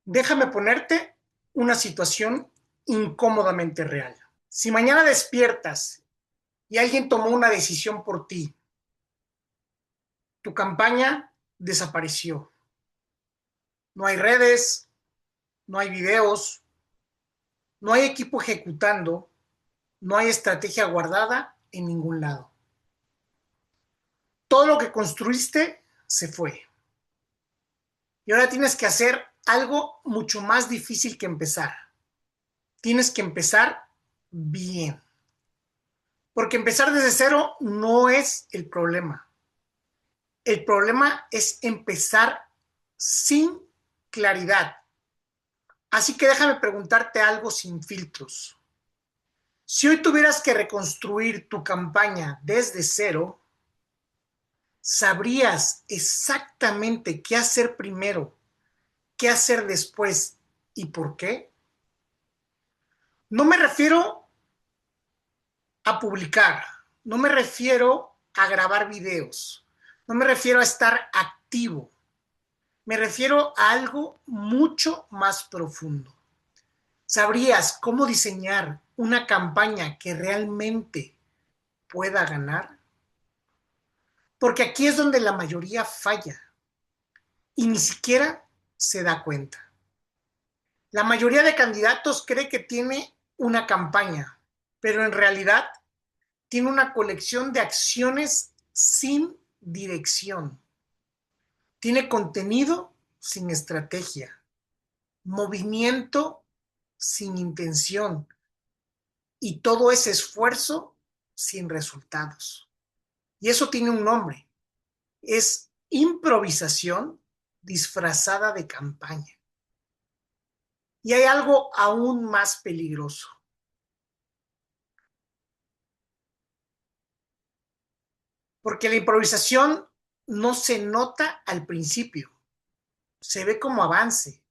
Déjame ponerte una situación incómodamente real. Si mañana despiertas y alguien tomó una decisión por ti, tu campaña desapareció. No hay redes, no hay videos, no hay equipo ejecutando, no hay estrategia guardada en ningún lado. Todo lo que construiste se fue. Y ahora tienes que hacer algo mucho más difícil que empezar. Tienes que empezar bien. Porque empezar desde cero no es el problema. El problema es empezar sin claridad. Así que déjame preguntarte algo sin filtros. Si hoy tuvieras que reconstruir tu campaña desde cero, ¿sabrías exactamente qué hacer primero, qué hacer después y por qué? No me refiero a publicar, no me refiero a grabar videos, no me refiero a estar activo. Me refiero a algo mucho más profundo. ¿Sabrías cómo diseñar una campaña que realmente pueda ganar? Porque aquí es donde la mayoría falla y ni siquiera se da cuenta. La mayoría de candidatos cree que tiene una campaña, pero en realidad tiene una colección de acciones sin dirección. Tiene contenido sin estrategia, movimiento sin intención y todo ese esfuerzo sin resultados. Y eso tiene un nombre, es improvisación disfrazada de campaña. Y hay algo aún más peligroso, porque la improvisación no se nota al principio, se ve como avance,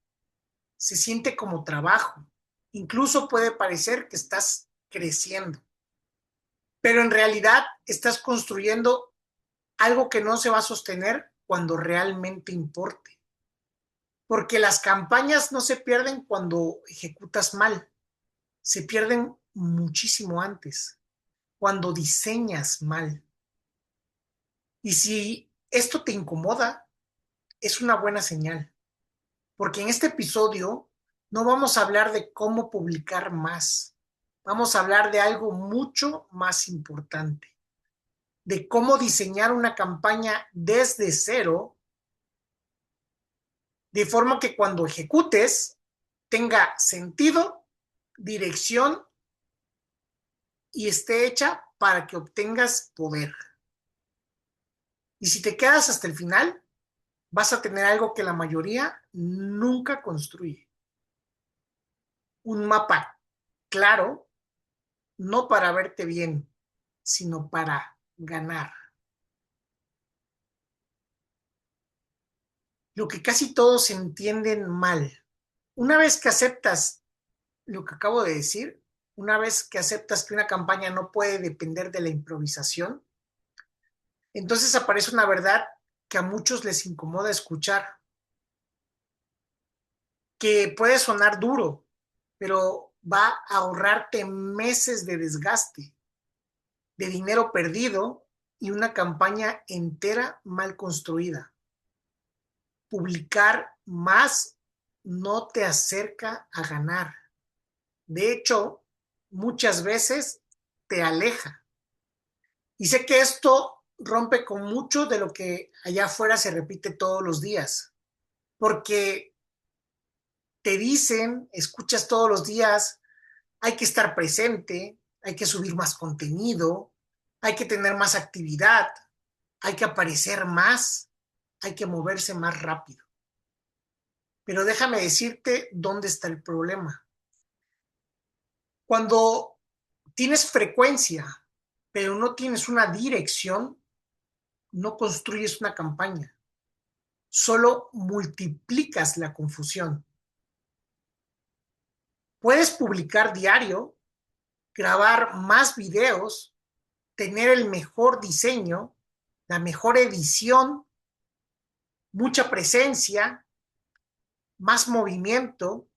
se siente como trabajo, incluso puede parecer que estás creciendo, pero en realidad estás construyendo algo que no se va a sostener cuando realmente importe. Porque las campañas no se pierden cuando ejecutas mal, se pierden muchísimo antes, cuando diseñas mal. Y si esto te incomoda, es una buena señal, porque en este episodio no vamos a hablar de cómo publicar más, vamos a hablar de algo mucho más importante, de cómo diseñar una campaña desde cero, de forma que cuando ejecutes tenga sentido, dirección y esté hecha para que obtengas poder. Y si te quedas hasta el final, vas a tener algo que la mayoría nunca construye. Un mapa claro, no para verte bien, sino para ganar. Lo que casi todos entienden mal. Una vez que aceptas lo que acabo de decir, una vez que aceptas que una campaña no puede depender de la improvisación, entonces aparece una verdad que a muchos les incomoda escuchar, que puede sonar duro, pero va a ahorrarte meses de desgaste, de dinero perdido y una campaña entera mal construida. Publicar más no te acerca a ganar. De hecho, muchas veces te aleja. Y sé que esto rompe con mucho de lo que allá afuera se repite todos los días, porque te dicen, escuchas todos los días, hay que estar presente, hay que subir más contenido, hay que tener más actividad, hay que aparecer más, hay que moverse más rápido. Pero déjame decirte dónde está el problema. Cuando tienes frecuencia, pero no tienes una dirección, no construyes una campaña, solo multiplicas la confusión. Puedes publicar diario, grabar más videos, tener el mejor diseño, la mejor edición, mucha presencia, más movimiento,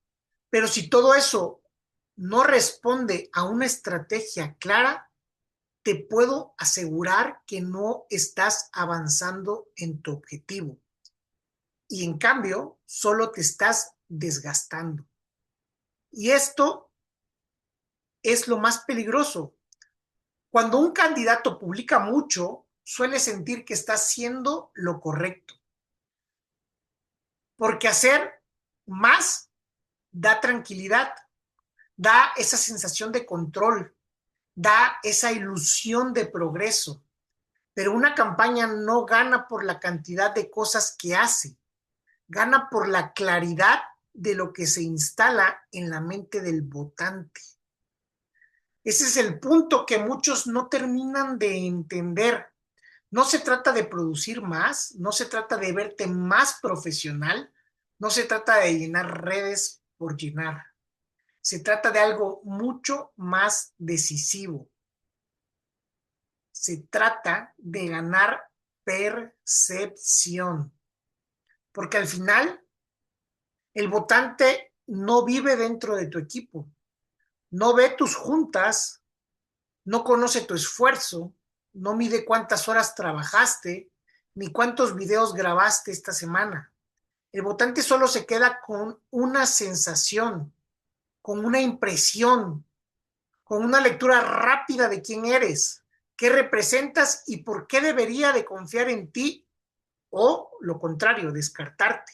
pero si todo eso no responde a una estrategia clara, te puedo asegurar que no estás avanzando en tu objetivo. Y en cambio, solo te estás desgastando. Y esto es lo más peligroso. Cuando un candidato publica mucho, suele sentir que está haciendo lo correcto. Porque hacer más da tranquilidad, da esa sensación de control, da esa ilusión de progreso. Pero una campaña no gana por la cantidad de cosas que hace, gana por la claridad de lo que se instala en la mente del votante. Ese es el punto que muchos no terminan de entender. No se trata de producir más, no se trata de verte más profesional, no se trata de llenar redes por llenar. Se trata de algo mucho más decisivo. Se trata de ganar percepción. Porque al final, el votante no vive dentro de tu equipo, no ve tus juntas, no conoce tu esfuerzo, no mide cuántas horas trabajaste, ni cuántos videos grabaste esta semana. El votante solo se queda con una sensación, con una impresión, con una lectura rápida de quién eres, qué representas y por qué debería de confiar en ti o, lo contrario, descartarte.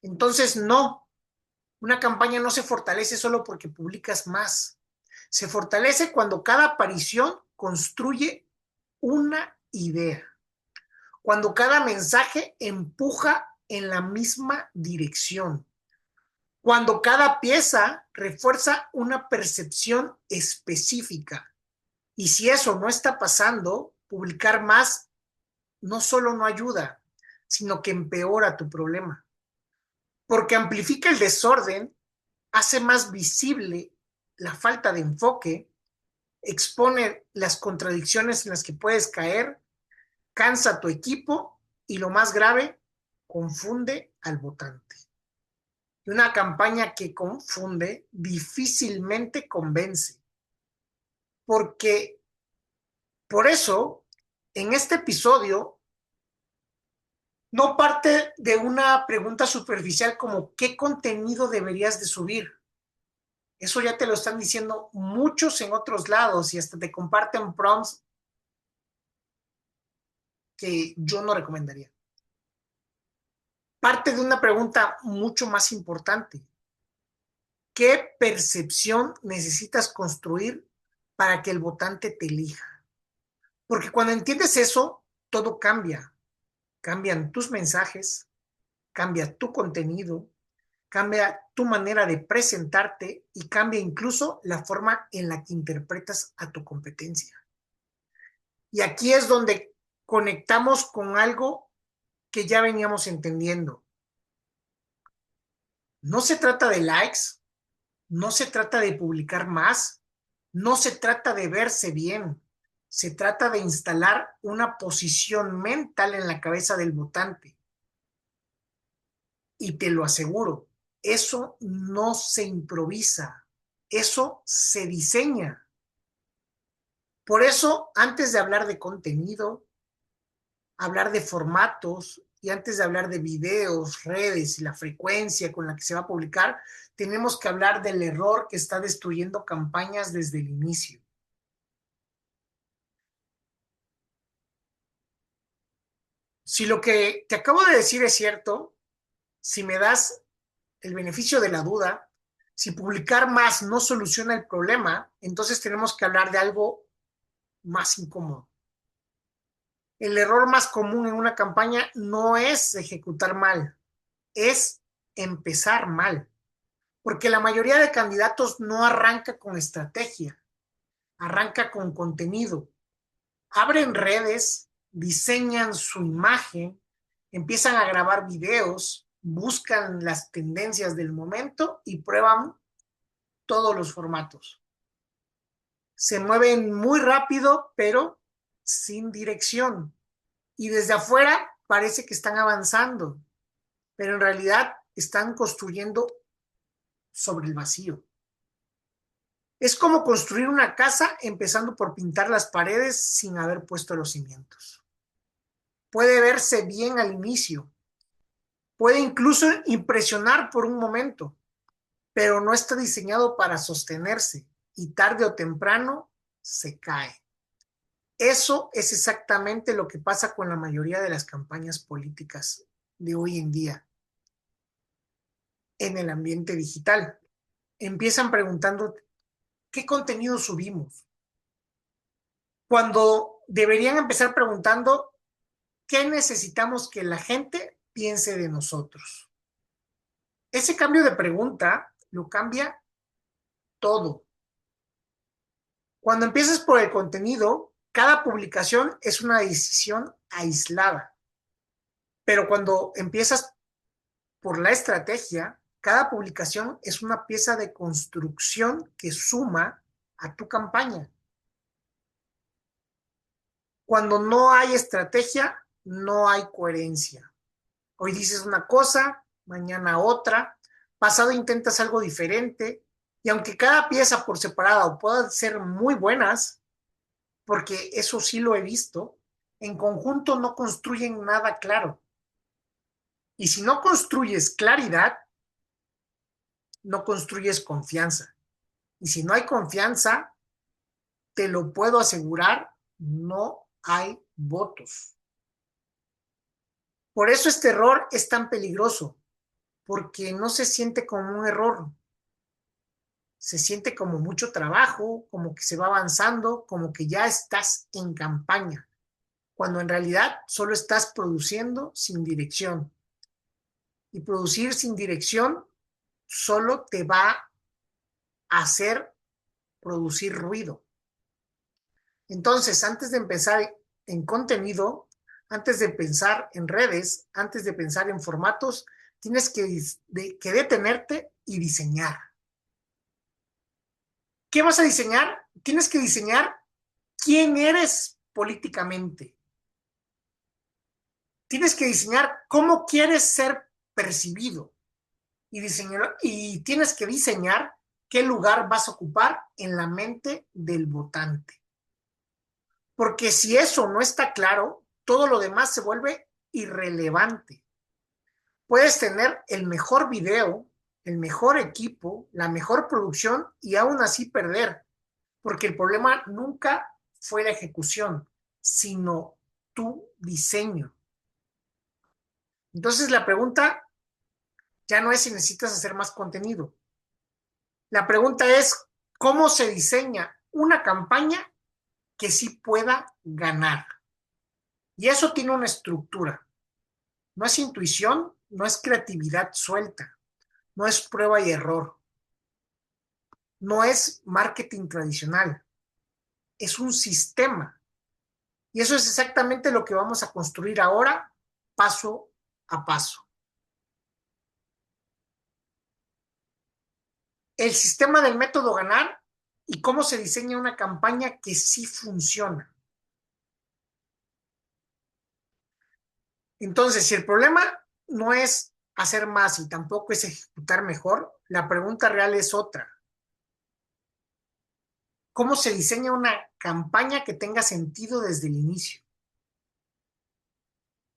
Entonces, no, una campaña no se fortalece solo porque publicas más. Se fortalece cuando cada aparición construye una idea, cuando cada mensaje empuja en la misma dirección, cuando cada pieza refuerza una percepción específica. Y si eso no está pasando, publicar más no solo no ayuda, sino que empeora tu problema. Porque amplifica el desorden, hace más visible la falta de enfoque, expone las contradicciones en las que puedes caer, cansa a tu equipo y lo más grave, confunde al votante. Y una campaña que confunde difícilmente convence. Porque por eso, en este episodio, no parte de una pregunta superficial como ¿qué contenido deberías de subir? Eso ya te lo están diciendo muchos en otros lados y hasta te comparten prompts que yo no recomendaría. Parte de una pregunta mucho más importante. ¿Qué percepción necesitas construir para que el votante te elija? Porque cuando entiendes eso, todo cambia. Cambian tus mensajes, cambia tu contenido, cambia tu manera de presentarte y cambia incluso la forma en la que interpretas a tu competencia. Y aquí es donde conectamos con algo que ya veníamos entendiendo. No se trata de likes, no se trata de publicar más, no se trata de verse bien, se trata de instalar una posición mental en la cabeza del votante. Y te lo aseguro, eso no se improvisa, eso se diseña. Por eso, antes de hablar de contenido, hablar de formatos y antes de hablar de videos, redes y la frecuencia con la que se va a publicar, tenemos que hablar del error que está destruyendo campañas desde el inicio. Si lo que te acabo de decir es cierto, si me das el beneficio de la duda, si publicar más no soluciona el problema, entonces tenemos que hablar de algo más incómodo. El error más común en una campaña no es ejecutar mal, es empezar mal. Porque la mayoría de candidatos no arranca con estrategia, arranca con contenido. Abren redes, diseñan su imagen, empiezan a grabar videos, buscan las tendencias del momento y prueban todos los formatos. Se mueven muy rápido, pero sin dirección. Y desde afuera parece que están avanzando, pero en realidad están construyendo sobre el vacío. Es como construir una casa empezando por pintar las paredes sin haber puesto los cimientos. Puede verse bien al inicio, puede incluso impresionar por un momento, pero no está diseñado para sostenerse y tarde o temprano se cae. Eso es exactamente lo que pasa con la mayoría de las campañas políticas de hoy en día en el ambiente digital. Empiezan preguntando qué contenido subimos, cuando deberían empezar preguntando qué necesitamos que la gente piense de nosotros. Ese cambio de pregunta lo cambia todo. Cuando empiezas por el contenido, cada publicación es una decisión aislada. Pero cuando empiezas por la estrategia, cada publicación es una pieza de construcción que suma a tu campaña. Cuando no hay estrategia, no hay coherencia. Hoy dices una cosa, mañana otra, pasado intentas algo diferente, y aunque cada pieza por separado puedan ser muy buenas, porque eso sí lo he visto, en conjunto no construyen nada claro. Y si no construyes claridad, no construyes confianza. Y si no hay confianza, te lo puedo asegurar, no hay votos. Por eso este error es tan peligroso, porque no se siente como un error, se siente como mucho trabajo, como que se va avanzando, como que ya estás en campaña, cuando en realidad solo estás produciendo sin dirección. Y producir sin dirección solo te va a hacer producir ruido. Entonces, antes de empezar en contenido, antes de pensar en redes, antes de pensar en formatos, tienes que detenerte y diseñar. ¿Qué vas a diseñar? Tienes que diseñar quién eres políticamente. Tienes que diseñar cómo quieres ser percibido y tienes que diseñar qué lugar vas a ocupar en la mente del votante. Porque si eso no está claro, todo lo demás se vuelve irrelevante. Puedes tener el mejor video, el mejor equipo, la mejor producción y aún así perder, porque el problema nunca fue la ejecución, sino tu diseño. Entonces la pregunta ya no es si necesitas hacer más contenido. La pregunta es cómo se diseña una campaña que sí pueda ganar. Y eso tiene una estructura. No es intuición, no es creatividad suelta, no es prueba y error, no es marketing tradicional, es un sistema. Y eso es exactamente lo que vamos a construir ahora, paso a paso. El sistema del método ganar y cómo se diseña una campaña que sí funciona. Entonces, si el problema no es hacer más y tampoco es ejecutar mejor, la pregunta real es otra. ¿Cómo se diseña una campaña que tenga sentido desde el inicio?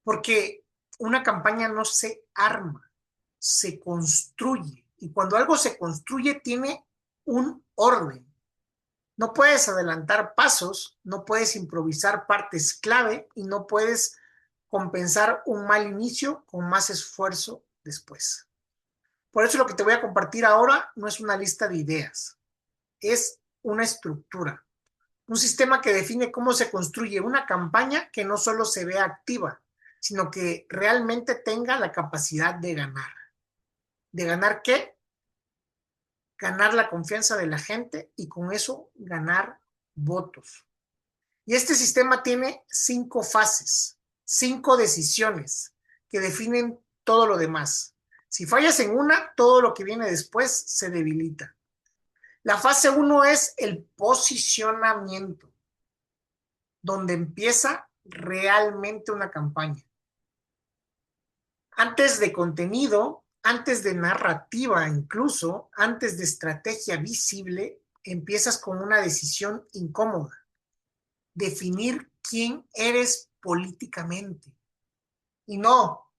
Porque una campaña no se arma, se construye. Y cuando algo se construye, tiene un orden. No puedes adelantar pasos, no puedes improvisar partes clave y no puedes compensar un mal inicio con más esfuerzo después. Por eso lo que te voy a compartir ahora no es una lista de ideas, es una estructura, un sistema que define cómo se construye una campaña que no solo se vea activa, sino que realmente tenga la capacidad de ganar. ¿De ganar qué? Ganar la confianza de la gente y con eso ganar votos. Y este sistema tiene 5 fases, 5 decisiones que definen todo lo demás. Si fallas en una, todo lo que viene después se debilita. La fase 1 es el posicionamiento, donde empieza realmente una campaña. Antes de contenido, antes de narrativa, incluso antes de estrategia visible, empiezas con una decisión incómoda: definir quién eres políticamente. Y no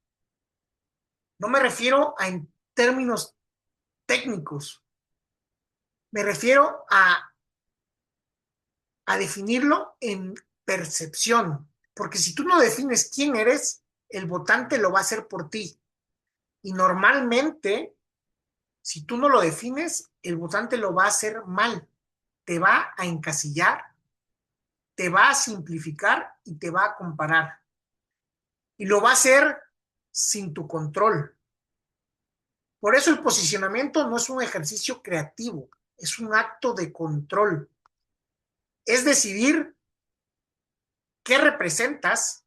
me refiero en términos técnicos, me refiero a definirlo en percepción, porque si tú no defines quién eres, el votante lo va a hacer por ti. Y normalmente, si tú no lo defines, el votante lo va a hacer mal, te va a encasillar, te va a simplificar y te va a comparar. Y lo va a hacer sin tu control. Por eso el posicionamiento no es un ejercicio creativo, es un acto de control. Es decidir qué representas,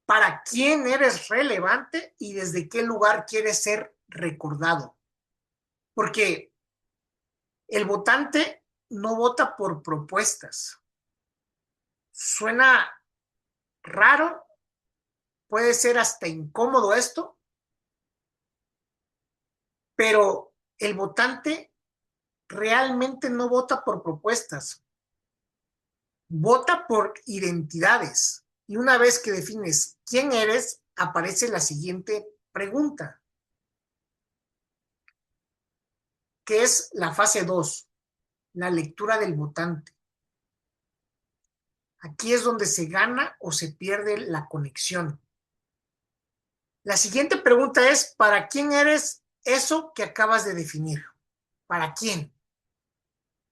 para quién eres relevante y desde qué lugar quieres ser recordado. Porque el votante no vota por propuestas. Suena raro, puede ser hasta incómodo esto, pero el votante realmente no vota por propuestas, vota por identidades. Y una vez que defines quién eres, aparece la siguiente pregunta, que es la fase 2, la lectura del votante. Aquí es donde se gana o se pierde la conexión. La siguiente pregunta es: ¿para quién eres eso que acabas de definir? ¿Para quién?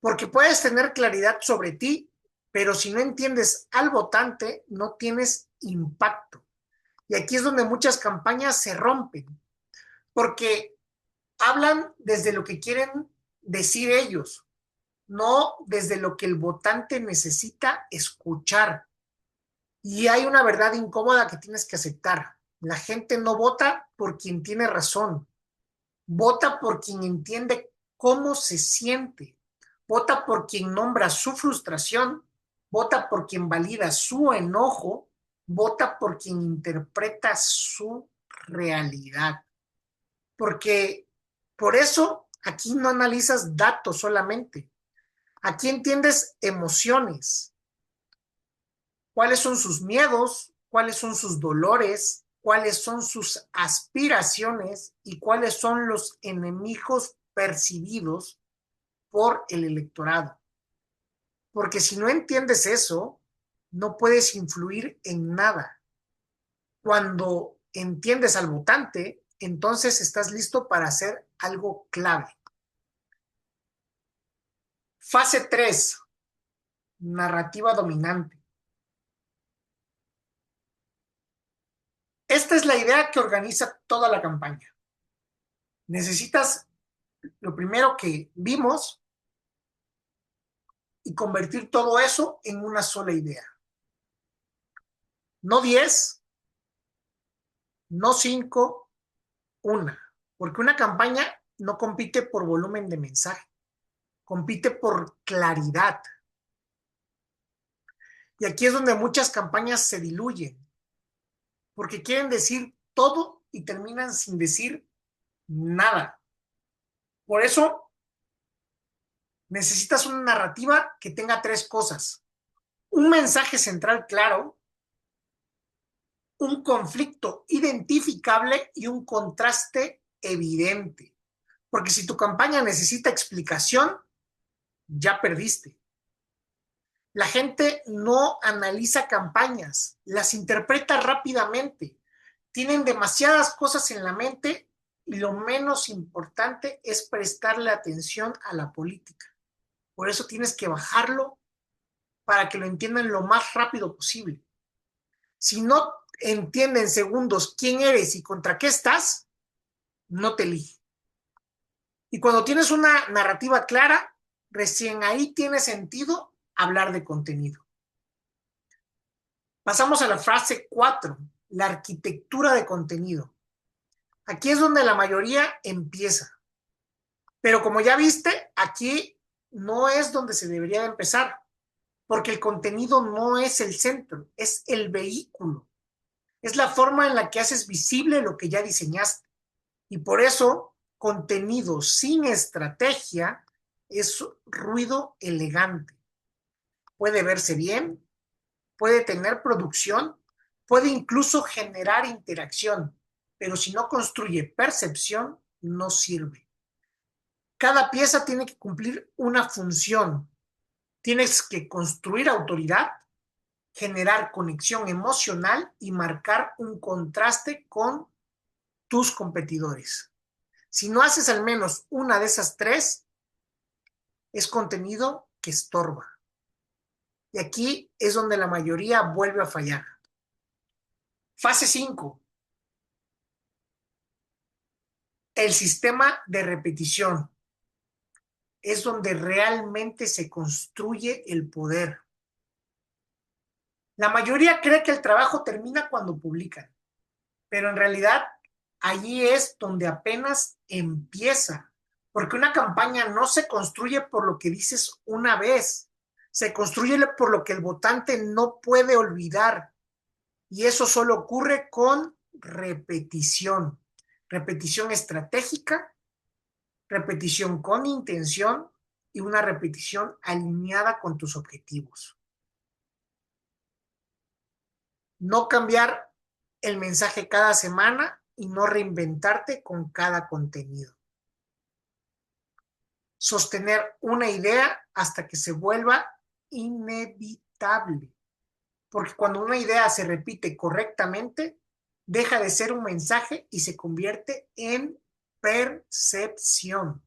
Porque puedes tener claridad sobre ti, pero si no entiendes al votante, no tienes impacto. Y aquí es donde muchas campañas se rompen, porque hablan desde lo que quieren decir ellos, no desde lo que el votante necesita escuchar. Y hay una verdad incómoda que tienes que aceptar. La gente no vota por quien tiene razón, vota por quien entiende cómo se siente, vota por quien nombra su frustración, vota por quien valida su enojo, vota por quien interpreta su realidad. Porque por eso aquí no analizas datos solamente, aquí entiendes emociones, cuáles son sus miedos, cuáles son sus dolores, cuáles son sus aspiraciones y cuáles son los enemigos percibidos por el electorado. Porque si no entiendes eso, no puedes influir en nada. Cuando entiendes al votante, entonces estás listo para hacer algo clave. Fase 3, narrativa dominante. Esta es la idea que organiza toda la campaña. Necesitas lo primero que vimos y convertir todo eso en una sola idea. No 10, no 5, una. Porque una campaña no compite por volumen de mensaje, compite por claridad. Y aquí es donde muchas campañas se diluyen, porque quieren decir todo y terminan sin decir nada. Por eso necesitas una narrativa que tenga tres cosas: un mensaje central claro, un conflicto identificable y un contraste evidente. Porque si tu campaña necesita explicación, ya perdiste. La gente no analiza campañas, las interpreta rápidamente. Tienen demasiadas cosas en la mente y lo menos importante es prestarle atención a la política. Por eso tienes que bajarlo para que lo entiendan lo más rápido posible. Si no entienden en segundos quién eres y contra qué estás, no te eligen. Y cuando tienes una narrativa clara, recién ahí tiene sentido hablar de contenido. Pasamos a la fase 4, la arquitectura de contenido. Aquí es donde la mayoría empieza. Pero como ya viste, aquí no es donde se debería de empezar, porque el contenido no es el centro, es el vehículo. Es la forma en la que haces visible lo que ya diseñaste. Y por eso, contenido sin estrategia es ruido elegante. Puede verse bien, puede tener producción, puede incluso generar interacción, pero si no construye percepción, no sirve. Cada pieza tiene que cumplir una función. Tienes que construir autoridad, generar conexión emocional y marcar un contraste con tus competidores. Si no haces al menos una de esas tres, es contenido que estorba. Y aquí es donde la mayoría vuelve a fallar. Fase 5. El sistema de repetición. Es donde realmente se construye el poder. La mayoría cree que el trabajo termina cuando publican, pero en realidad allí es donde apenas empieza, porque una campaña no se construye por lo que dices una vez, se construye por lo que el votante no puede olvidar, y eso solo ocurre con repetición, repetición estratégica, repetición con intención y una repetición alineada con tus objetivos. No cambiar el mensaje cada semana y no reinventarte con cada contenido. Sostener una idea hasta que se vuelva inevitable. Porque cuando una idea se repite correctamente, deja de ser un mensaje y se convierte en percepción.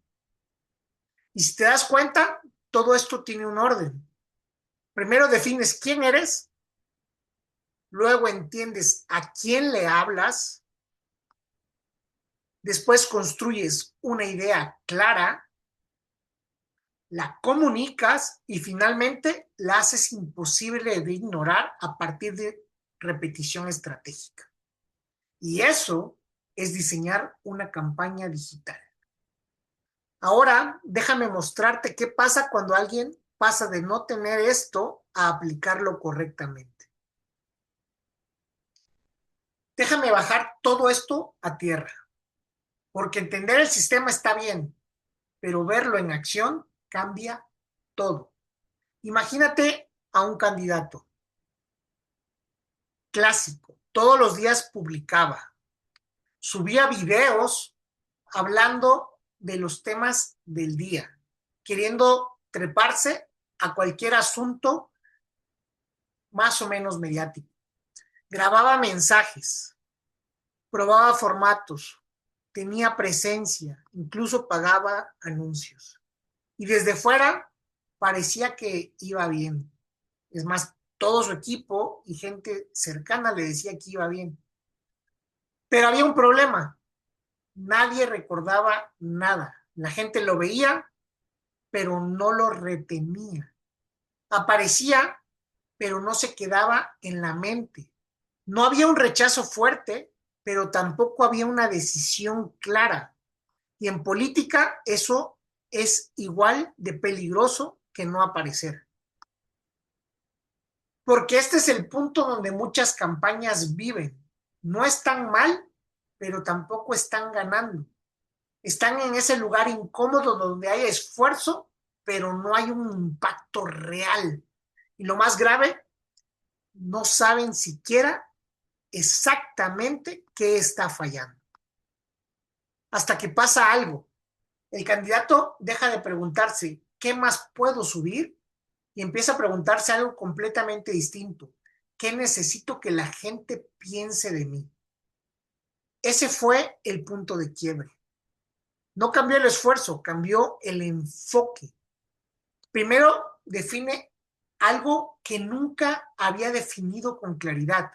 Y si te das cuenta, todo esto tiene un orden. Primero defines quién eres, luego entiendes a quién le hablas, después construyes una idea clara, la comunicas y finalmente la haces imposible de ignorar a partir de repetición estratégica. Y eso es diseñar una campaña digital. Ahora, déjame mostrarte qué pasa cuando alguien pasa de no tener esto a aplicarlo correctamente. Déjame bajar todo esto a tierra, porque entender el sistema está bien, pero verlo en acción cambia todo. Imagínate a un candidato clásico, todos los días publicaba, subía videos hablando de los temas del día, queriendo treparse a cualquier asunto más o menos mediático. Grababa mensajes, probaba formatos, tenía presencia, incluso pagaba anuncios. Y desde fuera parecía que iba bien. Es más, todo su equipo y gente cercana le decía que iba bien. Pero había un problema. Nadie recordaba nada. La gente lo veía, pero no lo retenía. Aparecía, pero no se quedaba en la mente. No había un rechazo fuerte, pero tampoco había una decisión clara. Y en política eso es igual de peligroso que no aparecer. Porque este es el punto donde muchas campañas viven. No están mal, pero tampoco están ganando. Están en ese lugar incómodo donde hay esfuerzo, pero no hay un impacto real. Y lo más grave, no saben siquiera exactamente qué está fallando. Hasta que pasa algo. El candidato deja de preguntarse, ¿qué más puedo subir? Y empieza a preguntarse algo completamente distinto. ¿Qué necesito que la gente piense de mí? Ese fue el punto de quiebre. No cambió el esfuerzo, cambió el enfoque. Primero define algo que nunca había definido con claridad.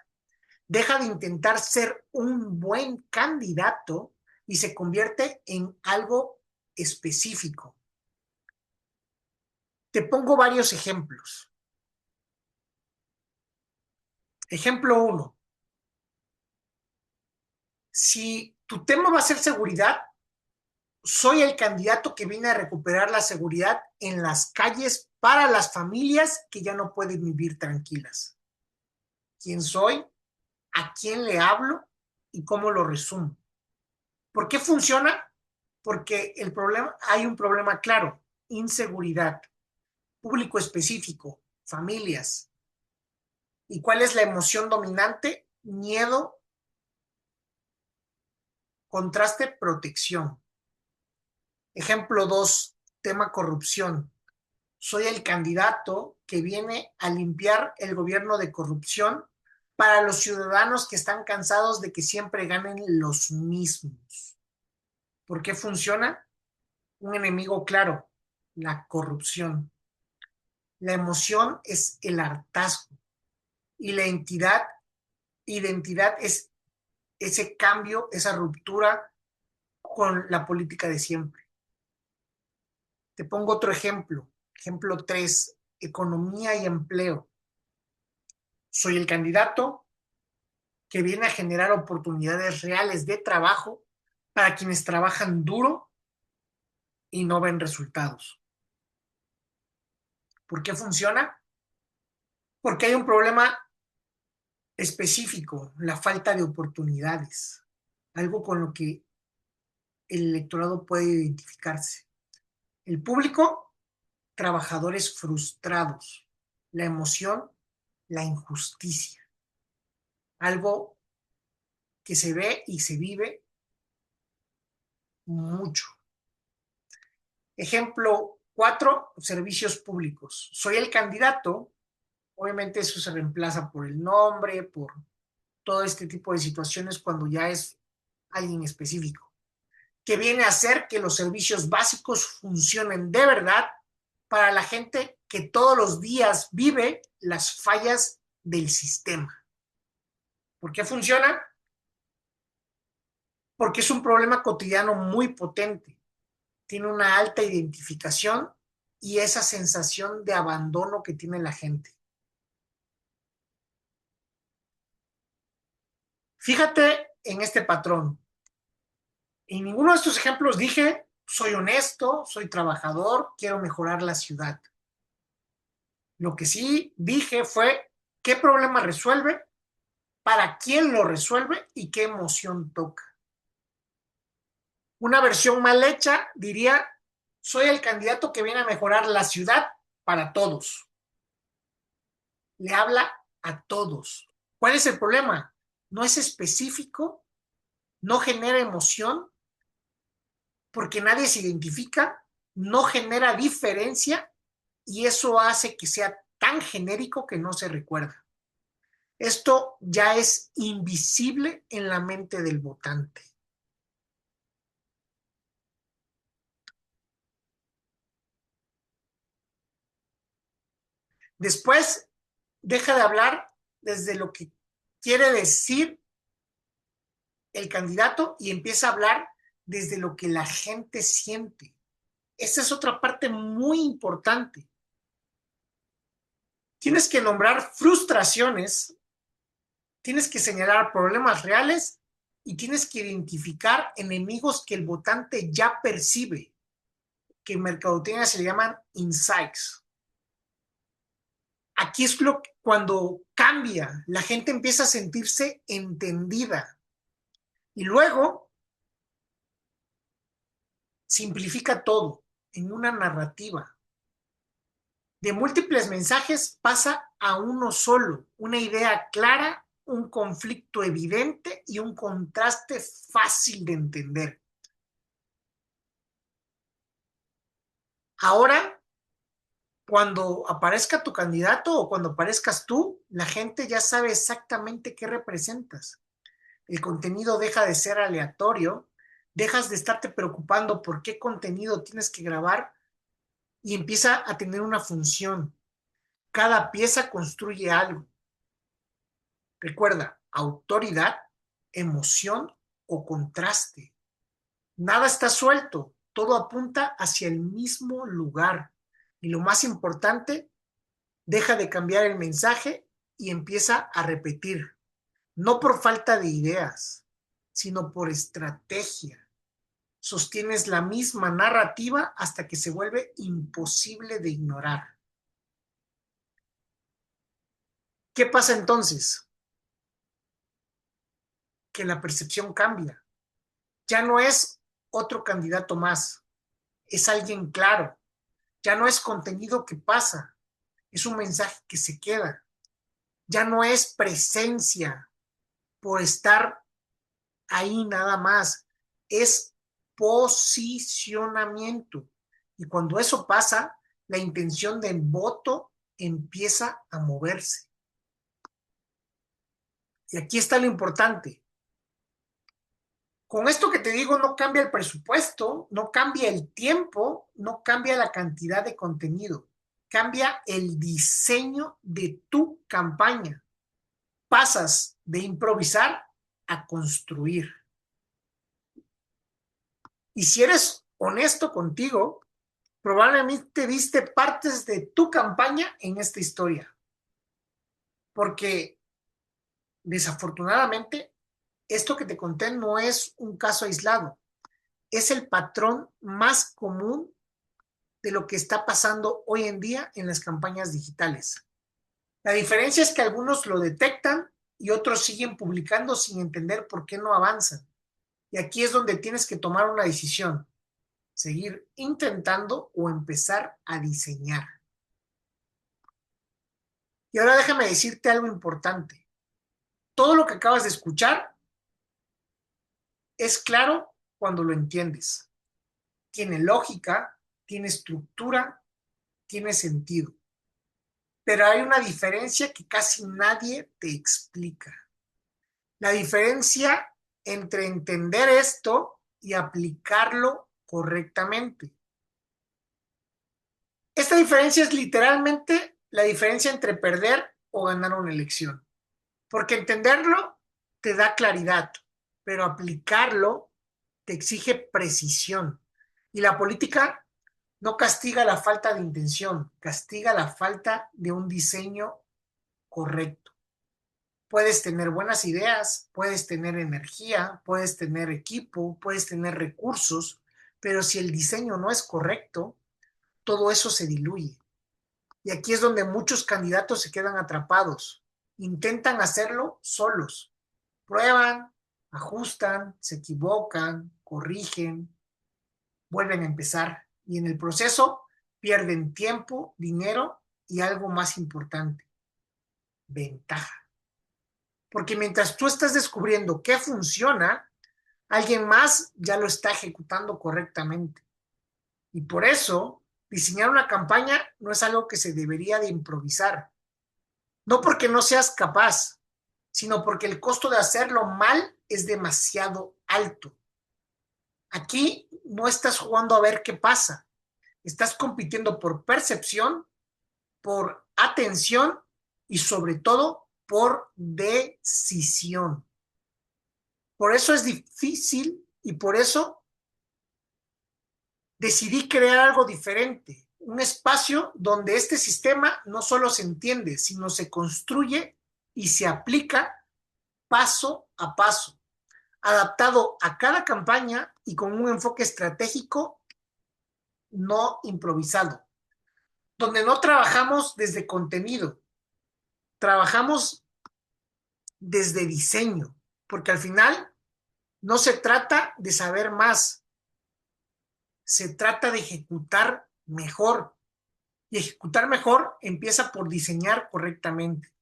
Deja de intentar ser un buen candidato y se convierte en algo específico. Te pongo varios ejemplos. Ejemplo 1. Si tu tema va a ser seguridad, soy el candidato que viene a recuperar la seguridad en las calles para las familias que ya no pueden vivir tranquilas. ¿Quién soy? ¿A quién le hablo? ¿Y cómo lo resumo? ¿Por qué funciona? Porque hay un problema claro: inseguridad, público específico, familias. ¿Y cuál es la emoción dominante? Miedo, contraste, protección. Ejemplo 2, tema corrupción. Soy el candidato que viene a limpiar el gobierno de corrupción para los ciudadanos que están cansados de que siempre ganen los mismos. ¿Por qué funciona? Un enemigo claro: la corrupción. La emoción es el hartazgo y la identidad es ese cambio, esa ruptura con la política de siempre. Te pongo otro ejemplo. Ejemplo 3, economía y empleo. Soy el candidato que viene a generar oportunidades reales de trabajo para quienes trabajan duro y no ven resultados. ¿Por qué funciona? Porque hay un problema específico: la falta de oportunidades, algo con lo que el electorado puede identificarse. El público, trabajadores frustrados. La emoción, la injusticia, algo que se ve y se vive mucho. Ejemplo 4, servicios públicos. Soy el candidato, obviamente eso se reemplaza por el nombre, por todo este tipo de situaciones cuando ya es alguien específico, que viene a hacer que los servicios básicos funcionen de verdad para la gente que todos los días vive las fallas del sistema. ¿Por qué funciona? Porque es un problema cotidiano muy potente. Tiene una alta identificación y esa sensación de abandono que tiene la gente. Fíjate en este patrón. En ninguno de estos ejemplos dije: soy honesto, soy trabajador, quiero mejorar la ciudad. Lo que sí dije fue: ¿qué problema resuelve? ¿Para quién lo resuelve? ¿Y qué emoción toca? Una versión mal hecha diría: soy el candidato que viene a mejorar la ciudad para todos. Le habla a todos. ¿Cuál es el problema? No es específico, no genera emoción porque nadie se identifica, no genera diferencia y eso hace que sea tan genérico que no se recuerda. Esto ya es invisible en la mente del votante. Después deja de hablar desde lo que quiere decir el candidato y empieza a hablar desde lo que la gente siente. Esa es otra parte muy importante. Tienes que nombrar frustraciones, tienes que señalar problemas reales y tienes que identificar enemigos que el votante ya percibe, que en mercadotecnia se le llaman insights. Aquí es cuando cambia, la gente empieza a sentirse entendida y luego simplifica todo en una narrativa. De múltiples mensajes pasa a uno solo: una idea clara, un conflicto evidente y un contraste fácil de entender. Ahora, cuando aparezca tu candidato o cuando aparezcas tú, la gente ya sabe exactamente qué representas. El contenido deja de ser aleatorio, dejas de estarte preocupando por qué contenido tienes que grabar y empieza a tener una función. Cada pieza construye algo. Recuerda: autoridad, emoción o contraste. Nada está suelto, todo apunta hacia el mismo lugar. Y lo más importante, deja de cambiar el mensaje y empieza a repetir. No por falta de ideas, sino por estrategia. Sostienes la misma narrativa hasta que se vuelve imposible de ignorar. ¿Qué pasa entonces? Que la percepción cambia. Ya no es otro candidato más, es alguien claro. Ya no es contenido que pasa, es un mensaje que se queda. Ya no es presencia por estar ahí nada más, es posicionamiento. Y cuando eso pasa, la intención del voto empieza a moverse. Y aquí está lo importante. Con esto que te digo, no cambia el presupuesto, no cambia el tiempo, no cambia la cantidad de contenido, cambia el diseño de tu campaña. Pasas de improvisar a construir. Y si eres honesto contigo, probablemente viste partes de tu campaña en esta historia, porque desafortunadamente esto que te conté no es un caso aislado, es el patrón más común de lo que está pasando hoy en día en las campañas digitales. La diferencia es que algunos lo detectan y otros siguen publicando sin entender por qué no avanzan. Y aquí es donde tienes que tomar una decisión, seguir intentando o empezar a diseñar. Y ahora déjame decirte algo importante. Todo lo que acabas de escuchar es claro cuando lo entiendes. Tiene lógica, tiene estructura, tiene sentido. Pero hay una diferencia que casi nadie te explica. La diferencia entre entender esto y aplicarlo correctamente. Esta diferencia es literalmente la diferencia entre perder o ganar una elección. Porque entenderlo te da claridad, pero aplicarlo te exige precisión. Y la política no castiga la falta de intención, castiga la falta de un diseño correcto. Puedes tener buenas ideas, puedes tener energía, puedes tener equipo, puedes tener recursos, pero si el diseño no es correcto, todo eso se diluye. Y aquí es donde muchos candidatos se quedan atrapados. Intentan hacerlo solos. Prueban, ajustan, se equivocan, corrigen, vuelven a empezar. Y en el proceso pierden tiempo, dinero y algo más importante, ventaja. Porque mientras tú estás descubriendo qué funciona, alguien más ya lo está ejecutando correctamente. Y por eso, diseñar una campaña no es algo que se debería de improvisar. No porque no seas capaz, sino porque el costo de hacerlo mal es demasiado alto. Aquí no estás jugando a ver qué pasa. Estás compitiendo por percepción, por atención y sobre todo por decisión. Por eso es difícil y por eso decidí crear algo diferente, un espacio donde este sistema no solo se entiende, sino se construye y se aplica paso a paso, adaptado a cada campaña y con un enfoque estratégico no improvisado, donde no trabajamos desde contenido, trabajamos desde diseño, porque al final no se trata de saber más, se trata de ejecutar mejor. Y ejecutar mejor empieza por diseñar correctamente.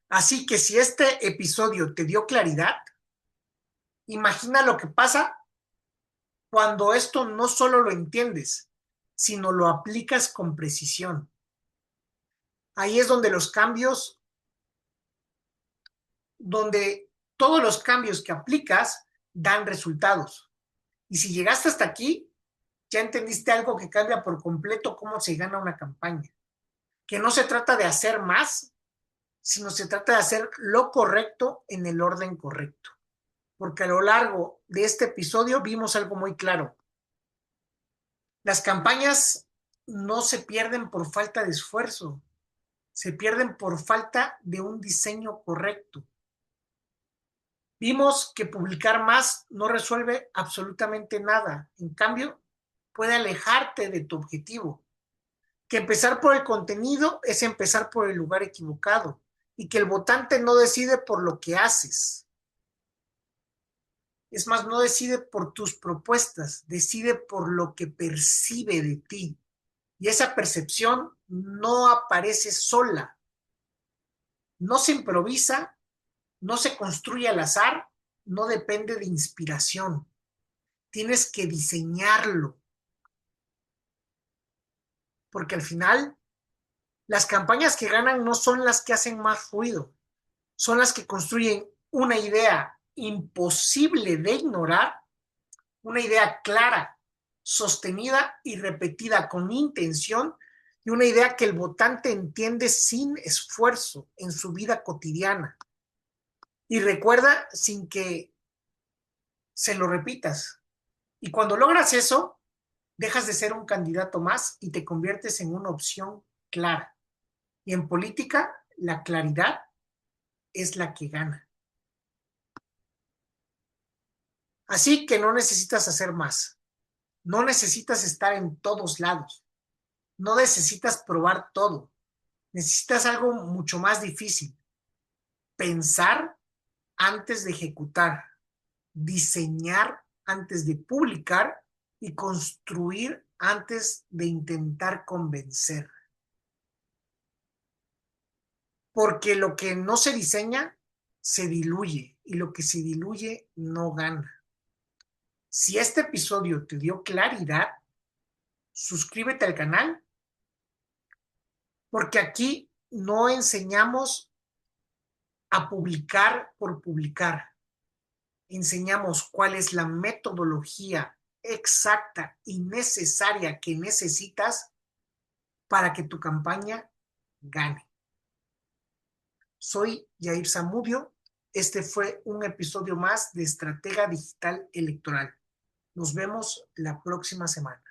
Así que si este episodio te dio claridad, imagina lo que pasa cuando esto no solo lo entiendes, sino lo aplicas con precisión. Ahí es donde los cambios, donde todos los cambios que aplicas dan resultados. Y si llegaste hasta aquí, ya entendiste algo que cambia por completo cómo se gana una campaña. Que no se trata de hacer más, sino se trata de hacer lo correcto en el orden correcto. Porque a lo largo de este episodio vimos algo muy claro. Las campañas no se pierden por falta de esfuerzo, se pierden por falta de un diseño correcto. Vimos que publicar más no resuelve absolutamente nada. En cambio, puede alejarte de tu objetivo. Que empezar por el contenido es empezar por el lugar equivocado y que el votante no decide por lo que haces. Es más, no decide por tus propuestas, decide por lo que percibe de ti. Y esa percepción no aparece sola, no se improvisa, no se construye al azar, no depende de inspiración. Tienes que diseñarlo, porque al final las campañas que ganan no son las que hacen más ruido, son las que construyen una idea imposible de ignorar, una idea clara, sostenida y repetida con intención, y una idea que el votante entiende sin esfuerzo en su vida cotidiana y recuerda sin que se lo repitas. Y cuando logras eso, dejas de ser un candidato más y te conviertes en una opción clara. Y en política, la claridad es la que gana. Así que no necesitas hacer más. No necesitas estar en todos lados. No necesitas probar todo. Necesitas algo mucho más difícil. Pensar antes de ejecutar. Diseñar antes de publicar y construir antes de intentar convencer. Porque lo que no se diseña se diluye y lo que se diluye no gana. Si este episodio te dio claridad, suscríbete al canal porque aquí no enseñamos a publicar por publicar. Enseñamos cuál es la metodología exacta y necesaria que necesitas para que tu campaña gane. Soy Yair Zamudio. Este fue un episodio más de Estratega Digital Electoral. Nos vemos la próxima semana.